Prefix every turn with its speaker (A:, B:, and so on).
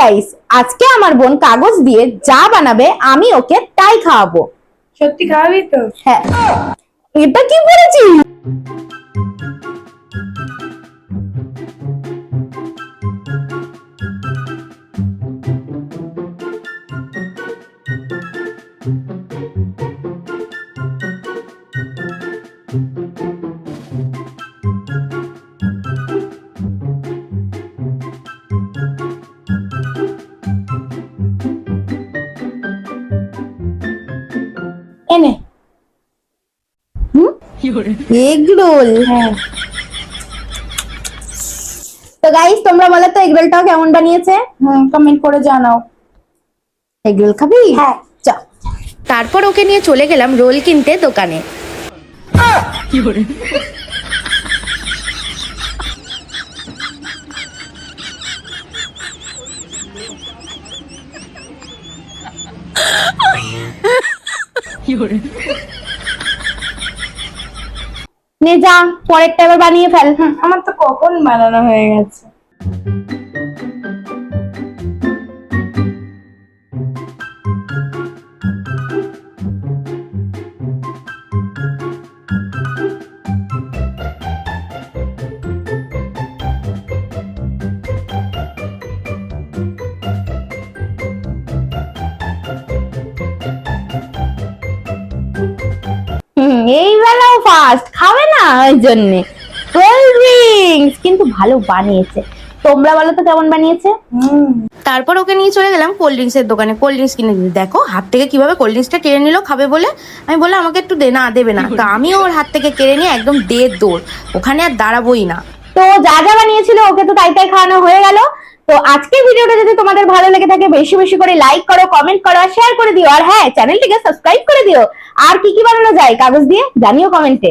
A: Guys, আজকে আমার বোন কাগজ দিয়ে যা বানাবে আমি ওকে তাই খাওয়াবো।
B: সত্যি খাওয়াবি তো?
A: হ্যাঁ। এটা কি বলেছি? এনে এগ রোল। হ্যাঁ, তো গাইস তোমরা বলো তো এগ রোলটাও কেমন বানিয়েছে?
B: কমেন্ট করে জানাও।
A: এগ রোল খাবি?
B: হ্যাঁ।
A: চল। তারপর ওকে নিয়ে চলে গেলাম রোল কিনতে দোকানে। নে যা, পরেরটা এবার বানিয়ে ফেল।
B: আমার তো কখন বানানো হয়ে গেছে।
A: এই বেলাও ফাস্ট খাবে না, ওই জন্য কোল্ড ড্রিঙ্কস কিন্তু ভালো বানিয়েছে। তোমরা বলো তো কেমন বানিয়েছে? তারপর ওকে নিয়ে চলে গেলাম কোল্ড ড্রিঙ্কস এর দোকানে। কোল্ড ড্রিঙ্কস কিনে দিই। দেখো হাত থেকে কিভাবে কোল্ড ড্রিঙ্কসটা কেড়ে নিল খাবে বলে। আমি বললাম আমাকে একটু দে, না দেবে না। তো আমি ওর হাত থেকে কেড়ে নিয়ে একদম দৌড়, ওখানে আর দাঁড়াবোই না। তো যা যা বানিয়েছিল ওকে তো তাই তাই খাওয়ানো হয়ে গেল। তো আজকের ভিডিওটা যদি তোমাদের ভালো লেগে থাকে বেশি বেশি করে লাইক করো, কমেন্ট করো আর শেয়ার করে দিও। আর হ্যাঁ, চ্যানেলটিকে সাবস্ক্রাইব করে দিও। আর কি কি বানানো যায় কাগজ দিয়ে জানিও কমেন্টে।